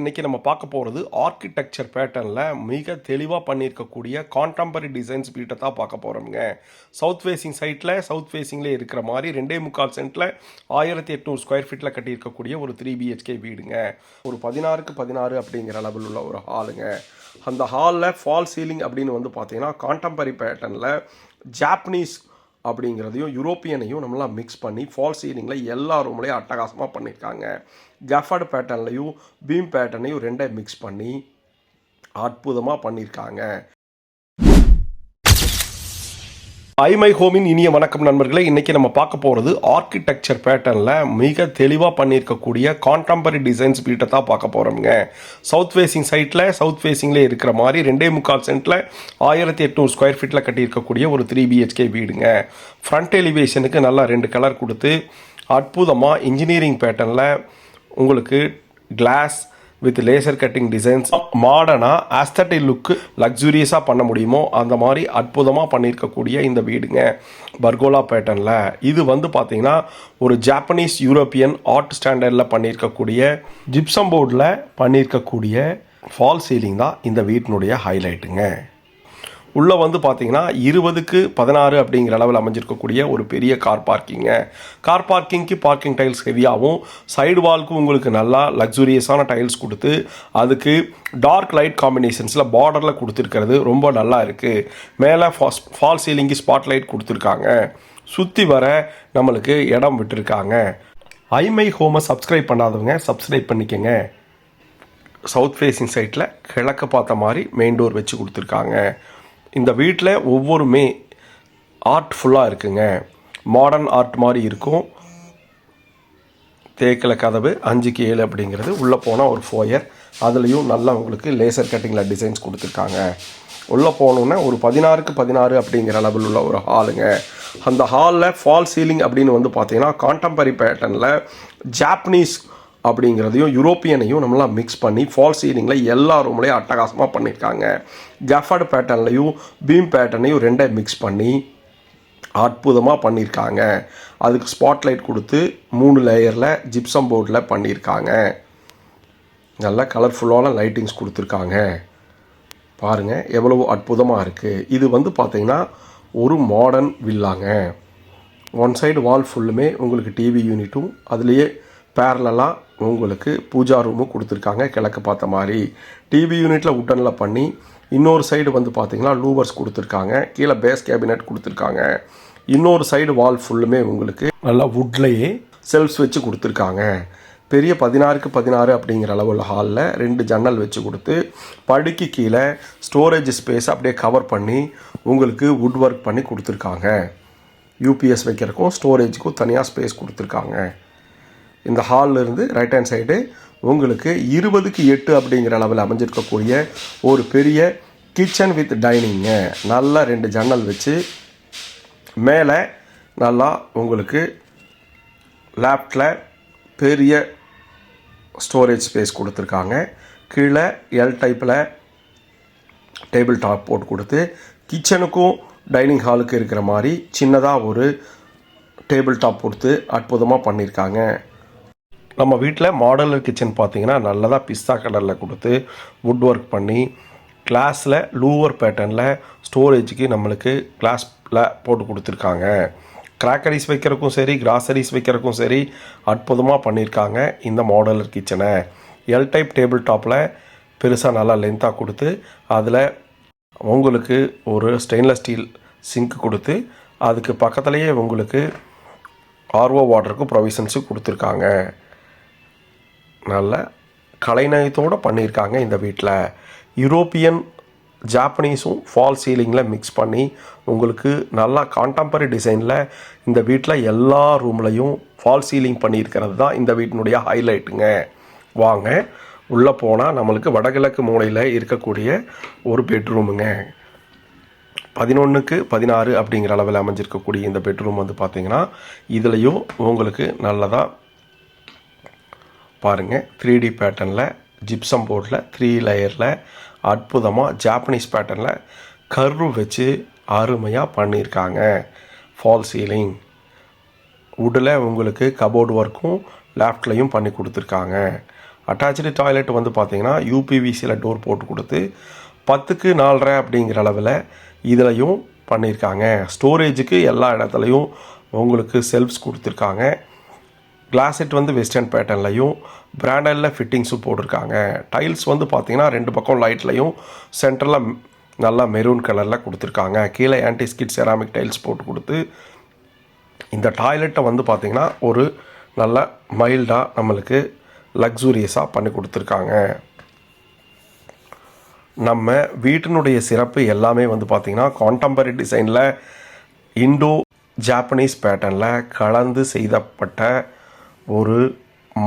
இன்றைக்கி நம்ம பார்க்க போகிறது ஆர்கிடெக்சர் பேட்டர்னில் மிக தெளிவாக பண்ணியிருக்கக்கூடிய கான்டெம்பரரி டிசைன்ஸ் வீட்டை தான் பார்க்க போகிறோம்ங்க. சவுத் ஃபேஸிங் சைட்டில் சவுத் ஃபேஸிங்லேயே இருக்கிற மாதிரி 2.25 சென்ட்டில் 1800 ஸ்கொயர் ஃபீட்டில் கட்டியிருக்கக்கூடிய ஒரு 3 BHK வீடுங்க. ஒரு 16க்கு 16 அப்படிங்கிற அளவில் உள்ள ஒரு ஹாலுங்க. அந்த ஹாலில் ஃபால் சீலிங் அப்படின்னு வந்து பார்த்தீங்கன்னா கான்டெம்பரரி பேட்டர்னில் ஜாப்பனீஸ் அப்படிங்கிறதையும் யூரோப்பியனையும் நம்மளாம் மிக்ஸ் பண்ணி ஃபால் சீலிங்கில் எல்லா ரூம்லையும் அட்டகாசமாக பண்ணியிருக்காங்க. கஃபர்டு பேட்டர்ன்லையும் பீம் பேட்டர்னையும் ரெண்டை மிக்ஸ் பண்ணி அற்புதமாக பண்ணியிருக்காங்க. ஐமை ஹோமின் இனிய வணக்கம் நண்பர்களே. இன்றைக்கி நம்ம பார்க்க போகிறது ஆர்கிடெக்சர் பேட்டர்னில் மிக தெளிவாக பண்ணியிருக்கக்கூடிய கான்டெம்பரரி டிசைன்ஸ் வீட்டை தான் பார்க்க போகிறோம்ங்க. சவுத் ஃபேஸிங் சைட்டில் சவுத் ஃபேஸிங்லேயே இருக்கிற மாதிரி 2.25 சென்ட்டில் 1800 ஸ்கொயர் ஃபீட்டில் கட்டியிருக்கக்கூடிய ஒரு 3 BHK வீடுங்க. ஃப்ரண்ட் எலிவேஷனுக்கு நல்லா 2 கலர் கொடுத்து அற்புதமாக இன்ஜினியரிங் பேட்டர்னில் உங்களுக்கு glass with laser cutting designs மாடர்னாக ஆஸ்தட்டிக் லுக்கு லக்ஸூரியஸாக பண்ண முடியுமோ அந்த மாதிரி அற்புதமாக பண்ணியிருக்கக்கூடிய இந்த வீடுங்க. பர்கோலா பேட்டர்னில் இது வந்து பார்த்திங்கன்னா ஒரு ஜாப்பனீஸ் யூரோப்பியன் ஆர்ட் ஸ்டாண்டர்டில் பண்ணியிருக்கக்கூடிய ஜிப்சம் போர்டில் பண்ணியிருக்கக்கூடிய ஃபால் சீலிங் தான் இந்த வீட்டினுடைய ஹைலைட்டுங்க. உள்ளே வந்து பார்த்தீங்கன்னா 20க்கு 16 அப்படிங்கிற அளவில் அமைஞ்சிருக்கக்கூடிய ஒரு பெரிய கார் பார்க்கிங்க. கார் பார்க்கிங்க்கு பார்க்கிங் டைல்ஸ் ஹெவியாகவும் சைடு வால்க்கும் உங்களுக்கு நல்லா லக்ஸூரியஸான டைல்ஸ் கொடுத்து அதுக்கு டார்க் லைட் காம்பினேஷன்ஸில் பார்டரில் கொடுத்துருக்கிறது ரொம்ப நல்லா இருக்குது. மேலே ஃபால் சீலிங்கு ஸ்பாட் லைட் கொடுத்துருக்காங்க. சுற்றி வர நம்மளுக்கு இடம் விட்டுருக்காங்க. ஐமை ஹோமை சப்ஸ்கிரைப் பண்ணாதவங்க சப்ஸ்கிரைப் பண்ணிக்கங்க. சவுத் ஃபேஸிங் சைட்டில் கிழக்க பார்த்த மாதிரி மெயின் டோர் வச்சு கொடுத்துருக்காங்க. இந்த வீட்டில் ஒவ்வொருமே ஆர்ட் ஃபுல்லாக இருக்குங்க. மாடர்ன் ஆர்ட் மாதிரி இருக்கும். தேக்கில் கதவு 5க்கு 7 அப்படிங்கிறது. உள்ளே போனால் ஒரு ஃபோயர், அதுலேயும் நல்லா உங்களுக்கு லேசர் கட்டிங்கில் டிசைன்ஸ் கொடுத்துருக்காங்க. உள்ளே போனோன்னே ஒரு 16க்கு 16 அப்படிங்கிற அளவில் உள்ள ஒரு ஹாலுங்க. அந்த ஹாலில் ஃபால் சீலிங் அப்படின்னு வந்து பார்த்தீங்கன்னா கான்டெம்பரரி பேட்டர்னில் ஜாப்பனீஸ் அப்படிங்கிறதையும் யூரோப்பியனையும் நம்மளாம் மிக்ஸ் பண்ணி ஃபால் சீலிங்கில் எல்லா ரூம்லையும் அட்டகாசமாக பண்ணியிருக்காங்க. கஃபர்டு பேட்டர்ன்லையும் பீம் பேட்டர்னையும் ரெண்டை மிக்ஸ் பண்ணி அற்புதமாக பண்ணியிருக்காங்க. அதுக்கு ஸ்பாட் லைட் கொடுத்து 3 லேயரில் ஜிப்சம் போர்டில் பண்ணியிருக்காங்க. நல்லா கலர்ஃபுல்லான லைட்டிங்ஸ் கொடுத்துருக்காங்க. பாருங்கள் எவ்வளவு அற்புதமாக இருக்குது. இது வந்து பார்த்திங்கன்னா ஒரு மாடர்ன் வில்லாங்க. ஒன் சைடு வால் ஃபுல்லுமே உங்களுக்கு டிவி யூனிட்டும் அதுலேயே பேரலாக உங்களுக்கு பூஜா ரூமும் கொடுத்துருக்காங்க. கிழக்கு பார்த்த மாதிரி டிவி யூனிட்டில் உட்டனில் பண்ணி இன்னொரு சைடு வந்து பார்த்திங்கன்னா லூவர்ஸ் கொடுத்துருக்காங்க. கீழே பேஸ் கேபினெட் கொடுத்துருக்காங்க. இன்னொரு சைடு வால் ஃபுல்லுமே உங்களுக்கு நல்லா வுட்லேயே செல்ஃப்ஸ் வச்சு கொடுத்துருக்காங்க. பெரிய 16க்கு 16 அப்படிங்கிற அளவில் ஹாலில் 2 ஜன்னல் வச்சு கொடுத்து படிக்கு கீழே ஸ்டோரேஜ் ஸ்பேஸ் அப்படியே கவர் பண்ணி உங்களுக்கு வுட் ஒர்க் பண்ணி கொடுத்துருக்காங்க. யூபிஎஸ் வைக்கிறக்கும் ஸ்டோரேஜுக்கும் தனியாக ஸ்பேஸ் கொடுத்துருக்காங்க. இந்த ஹாலில் இருந்து ரைட் ஹேண்ட் சைடு உங்களுக்கு 20க்கு 8 அப்படிங்கிற அளவில் அமைஞ்சிருக்கக்கூடிய ஒரு பெரிய கிச்சன் வித் டைனிங்க. நல்லா 2 ஜன்னல் வச்சு மேலே நல்லா உங்களுக்கு லேப்டில் பெரிய ஸ்டோரேஜ் ஸ்பேஸ் கொடுத்துருக்காங்க. கீழே எல் டைப்பில் டேபிள் டாப் போட்டு கொடுத்து கிச்சனுக்கும் டைனிங் ஹாலுக்கு இருக்கிற மாதிரி சின்னதாக ஒரு டேபிள் டாப் கொடுத்து அற்புதமாக பண்ணியிருக்காங்க. நம்ம வீட்டில் மாடலர் கிச்சன் பார்த்திங்கன்னா நல்லதாக பிஸ்தா கலரில் கொடுத்து வுட் ஒர்க் பண்ணி கிளாஸில் லூவர் பேட்டர்னில் ஸ்டோரேஜுக்கு நம்மளுக்கு கிளாஸில் போட்டு கொடுத்துருக்காங்க. கிராக்கரிஸ் வைக்கிறக்கும் சரி கிராசரிஸ் வைக்கிறக்கும் சரி அற்புதமாக பண்ணியிருக்காங்க இந்த மாடலர் கிச்சனை. எல் டைப் டேபிள் டாப்பில் பெருசாக நல்லா லென்த்தாக கொடுத்து அதில் உங்களுக்கு ஒரு ஸ்டெயின்லெஸ் ஸ்டீல் சிங்க் கொடுத்து அதுக்கு பக்கத்துலேயே உங்களுக்கு ஆர்ஓ வாட்டருக்கும் ப்ரொவிஷன்ஸும் கொடுத்துருக்காங்க. நல்ல கலைநயத்தோடு பண்ணியிருக்காங்க. இந்த வீட்டில் யூரோப்பியன் ஜாப்பனீஸும் ஃபால் சீலிங்கில் மிக்ஸ் பண்ணி உங்களுக்கு நல்லா கான்டெம்பரரி டிசைனில் இந்த வீட்டில் எல்லா ரூம்லையும் ஃபால் சீலிங் பண்ணியிருக்கிறது தான் இந்த வீட்டினுடைய ஹைலைட்டுங்க. வாங்க உள்ளே போனால் நம்மளுக்கு வடகிழக்கு மூலையில் இருக்கக்கூடிய ஒரு பெட்ரூமுங்க. 11க்கு 16 அப்படிங்கிற அளவில் அமைஞ்சிருக்கக்கூடிய இந்த பெட்ரூம் வந்து பார்த்திங்கன்னா இதுலேயும் உங்களுக்கு நல்லதாக பாருங்கள் 3D பேட்டர்னில் ஜிப்சம் போர்டில் 3 லேயரில் அற்புதமாக ஜாப்பனீஸ் பேட்டர்னில் கர்வு வச்சு அருமையாக பண்ணியிருக்காங்க. ஃபால் சீலிங் வுட்டில் உங்களுக்கு கபோர்டு ஒர்க்கும் லேஃப்ட்லையும் பண்ணி கொடுத்துருக்காங்க. அட்டாச்சு டாய்லெட் வந்து பார்த்திங்கன்னா யூபிவிசியில் டோர் போட்டு கொடுத்து 10க்கு 4.5 அப்படிங்கிற அளவில் இதுலையும் பண்ணியிருக்காங்க. ஸ்டோரேஜுக்கு எல்லா இடத்துலையும் உங்களுக்கு செல்ஃப்ஸ் கொடுத்துருக்காங்க. கிளாஸெட் வந்து வெஸ்டர்ன் பேட்டர்ன்லையும் பிராண்டலில் ஃபிட்டிங்ஸும் போட்டிருக்காங்க. டைல்ஸ் வந்து பார்த்திங்கன்னா 2 பக்கம் லைட்லையும் சென்டரில் நல்லா மெரூன் கலரில் கொடுத்துருக்காங்க. கீழே ஆன்டி ஸ்கிட் செராமிக் டைல்ஸ் போட்டு கொடுத்து இந்த டாய்லெட்டை வந்து பார்த்திங்கன்னா ஒரு நல்ல மைல்டாக நம்மளுக்கு லக்ஸூரியஸாக பண்ணி கொடுத்துருக்காங்க. நம்ம வீட்டினுடைய சிறப்பு எல்லாமே வந்து பார்த்திங்கன்னா கான்டெம்பரரி டிசைனில் இண்டோ ஜாப்பனீஸ் பேட்டர்னில் கலந்து செய்யப்பட்ட ஒரு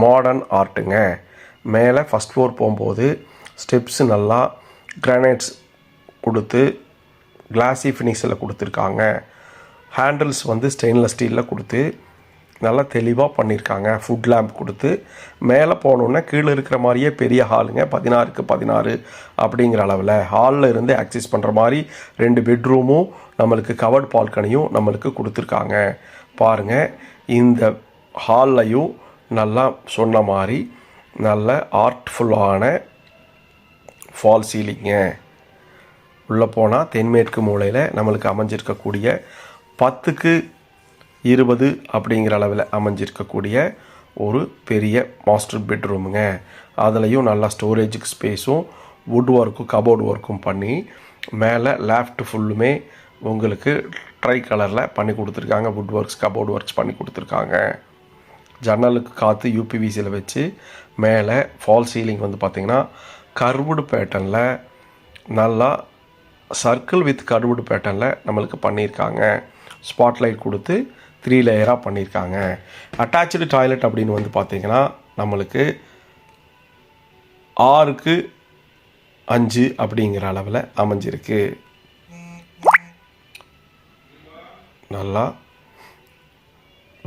மாடர்ன் ஆர்ட்டுங்க. மேலே ஃபஸ்ட் ஃப்ளோர் போகும்போது ஸ்டெப்ஸு நல்லா கிரானைட்ஸ் கொடுத்து கிளாஸி ஃபினிஷில் கொடுத்துருக்காங்க. ஹேண்டில்ஸ் வந்து ஸ்டெயின்லெஸ் ஸ்டீலில் கொடுத்து நல்லா தெளிவாக பண்ணியிருக்காங்க. ஃபுட் லேம்ப் கொடுத்து மேலே போனோன்னே கீழே இருக்கிற மாதிரியே பெரிய ஹாலுங்க. 16க்கு 16 அப்படிங்கிற அளவில் ஹாலில் இருந்து ஆக்சஸ் பண்ணுற மாதிரி 2 பெட்ரூமும் நம்மளுக்கு கவர்ட் பால்கனியும் நம்மளுக்கு கொடுத்துருக்காங்க. பாருங்கள், இந்த ஹால்லையும் நல்லா சொன்ன மாதிரி நல்ல ஆர்ட்ஃபுல்லான ஃபால் சீலிங்க. உள்ளே போனால் தென்மேற்கு மூலையில் நம்மளுக்கு அமைஞ்சிருக்கக்கூடிய 10க்கு 20 அப்படிங்கிற அளவில் அமைஞ்சிருக்கக்கூடிய ஒரு பெரிய மாஸ்டர் பெட்ரூமுங்க. அதுலேயும் நல்லா ஸ்டோரேஜுக்கு ஸ்பேஸும் வுட் ஒர்க்கும் கபோர்டு ஒர்க்கும் பண்ணி மேலே லேஃப்ட் ஃபுல்லுமே உங்களுக்கு ட்ரை கலரில் பண்ணி கொடுத்துருக்காங்க. வுட் ஒர்க்ஸ் கபோர்டு ஒர்க்ஸ் பண்ணி கொடுத்துருக்காங்க. ஜன்னலுக்கு காற்று யூபிவிசியில் வச்சு மேலே ஃபால் சீலிங் வந்து பார்த்திங்கன்னா கர்வுடு பேட்டர்னில் நல்லா சர்க்கிள் வித் கர்வுடு பேட்டர்னில் நம்மளுக்கு பண்ணியிருக்காங்க. ஸ்பாட்லைட் கொடுத்து 3 லேயராக பண்ணியிருக்காங்க. அட்டாச்சு டாய்லெட் அப்படின்னு வந்து பார்த்திங்கன்னா நம்மளுக்கு 6க்கு 5 அப்படிங்கிற அளவில் அமைஞ்சிருக்கு. நல்லா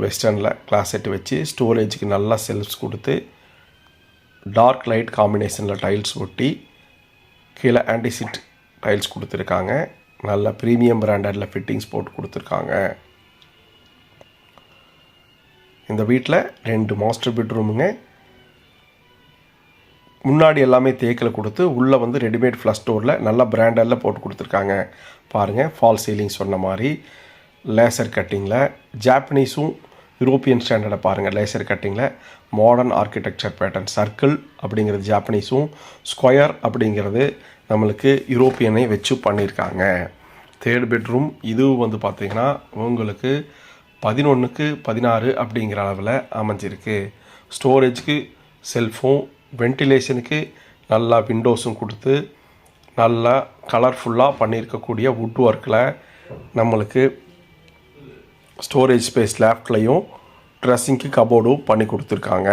வெஸ்டர்னில் கிளாஸெட் வச்சு ஸ்டோரேஜுக்கு நல்லா செல்ஃப்ஸ் கொடுத்து டார்க் லைட் காம்பினேஷனில் டைல்ஸ் ஒட்டி கீழே ஆன்டிசிட் டைல்ஸ் கொடுத்துருக்காங்க. நல்ல ப்ரீமியம் பிராண்டடில் ஃபிட்டிங்ஸ் போட்டு கொடுத்துருக்காங்க. இந்த வீட்டில் 2 மாஸ்டர் பெட்ரூமுங்க. முன்னாடி எல்லாமே தேக்கில் கொடுத்து உள்ளே வந்து ரெடிமேட் ஃப்ளஷ் டோரில் நல்ல பிராண்டடில் போட்டு கொடுத்துருக்காங்க. பாருங்கள், ஃபால் சீலிங் சொன்ன மாதிரி லேசர் கட்டிங்கில் ஜாப்பனீஸும் யூரோப்பியன் ஸ்டாண்டர்டை பாருங்கள். லேசர் கட்டிங்கில் மாடர்ன் ஆர்கிடெக்சர் பேட்டர்ன் சர்க்கிள் அப்படிங்கிறது ஜாப்பனீஸும் ஸ்கொயர் அப்படிங்கிறது நம்மளுக்கு யூரோப்பியனை வச்சு பண்ணியிருக்காங்க. 3rd பெட்ரூம் இதுவும் வந்து பார்த்திங்கன்னா உங்களுக்கு 11க்கு 16 அப்படிங்கிற அளவில் அமைஞ்சிருக்கு. ஸ்டோரேஜுக்கு செல்ஃபும் வென்டிலேஷனுக்கு நல்லா விண்டோஸும் கொடுத்து நல்லா கலர்ஃபுல்லாக பண்ணியிருக்கக்கூடிய வுட் ஒர்க்கில் நம்மளுக்கு ஸ்டோரேஜ் ஸ்பேஸ் லேஃப்ட்லையும் ட்ரெஸ்ஸிங்க்கு கபோர்டும் பண்ணி கொடுத்துருக்காங்க.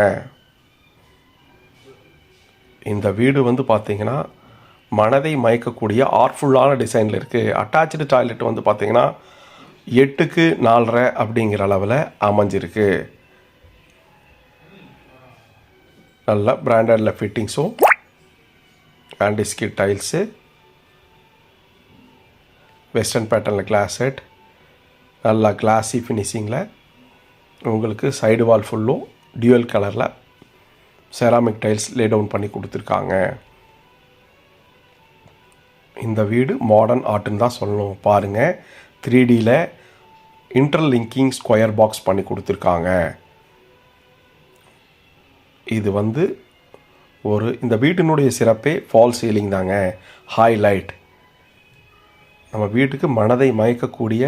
இந்த வீடு வந்து பார்த்திங்கன்னா மனதை மயக்கக்கூடிய ஆர்ட்ஃபுல்லான டிசைனில் இருக்குது. அட்டாச்சு டாய்லெட் வந்து பார்த்திங்கன்னா 8க்கு 4.5 அப்படிங்கிற அளவில் அமைஞ்சிருக்கு. நல்ல பிராண்டடில் ஃபிட்டிங்ஸும் ஆன்டிஸ்கிட் டைல்ஸு வெஸ்டர்ன் பேட்டர்னில் கிளாஸெட் நல்லா கிளாஸி ஃபினிஷிங்கில் உங்களுக்கு சைடு வால் ஃபுல்லும் டியூவல் கலரில் செராமிக் டைல்ஸ் லே டவுன் பண்ணி கொடுத்துருக்காங்க. இந்த வீடு மாடர்ன் ஆர்ட்டுன்னு தான் சொல்லணும். பாருங்கள், 3Dயில் இன்டர்லிங்கிங் ஸ்கொயர் பாக்ஸ் பண்ணி கொடுத்துருக்காங்க. இது வந்து இந்த வீட்டினுடைய சிறப்பே ஃபால் சீலிங் தாங்க. ஹைலைட் நம்ம வீட்டுக்கு மனதை மயக்கக்கூடிய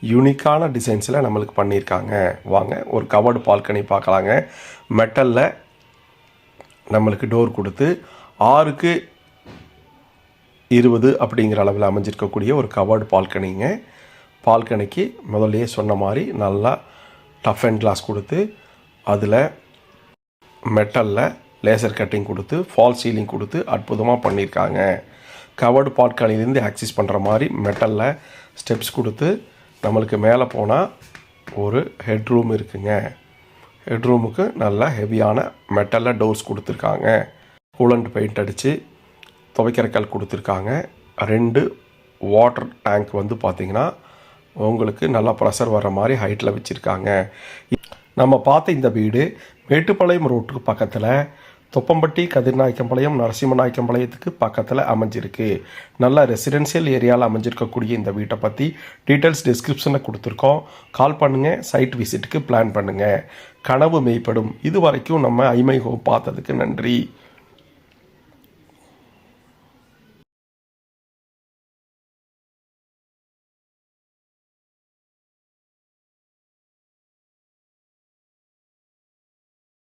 யூனிக்கான டிசைன்ஸில் நம்மளுக்கு பண்ணியிருக்காங்க. வாங்க ஒரு கவர்டு பால்கனி பார்க்கலாங்க. மெட்டலில் நம்மளுக்கு டோர் கொடுத்து 6க்கு 20 அப்படிங்கிற அளவில் அமைஞ்சிருக்கக்கூடிய ஒரு கவர்டு பால்கனிங்க. பால்கனிக்கு முதல்லையே சொன்ன மாதிரி நல்லா டஃப் அண்ட் கிளாஸ் கொடுத்து அதில் மெட்டலில் லேசர் கட்டிங் கொடுத்து ஃபால் சீலிங் கொடுத்து அற்புதமாக பண்ணியிருக்காங்க. கவர்டு பால்கனிலேருந்து ஆக்சஸ் பண்ணுற மாதிரி மெட்டலில் ஸ்டெப்ஸ் கொடுத்து நம்மளுக்கு மேலே போனால் ஒரு ஹெட்ரூம் இருக்குங்க. ஹெட்ரூமுக்கு நல்லா ஹெவியான மெட்டலில் டோர்ஸ் கொடுத்துருக்காங்க. கூலண்ட் பெயிண்ட் அடித்து துவைக்கிற கல் கொடுத்துருக்காங்க. 2 வாட்டர் டேங்க் வந்து பார்த்திங்கன்னா உங்களுக்கு நல்லா ப்ரெஷர் வர மாதிரி ஹைட்டில் வச்சுருக்காங்க. நம்ம பார்த்த இந்த வீடு மேட்டுப்பாளையம் ரோட்டுக்கு பக்கத்தில் தொப்பம்பட்டி கதிர்நாயக்கம்பாளையம் நரசிம்மநாயக்கம்பாளையத்துக்கு பக்கத்தில் அமைஞ்சிருக்கு. நல்ல ரெசிடென்சியல் ஏரியாவில் அமைஞ்சிருக்கக்கூடிய இந்த வீட்டை பற்றி டீட்டெயில்ஸ் டிஸ்கிரிப்ஷனில் கொடுத்துருக்கோம். கால் பண்ணுங்கள், சைட் விசிட்டுக்கு பிளான் பண்ணுங்கள். கனவு மெய்ப்படும். இது வரைக்கும் நம்ம ஐமை ஹோம் பார்த்ததுக்கு நன்றி.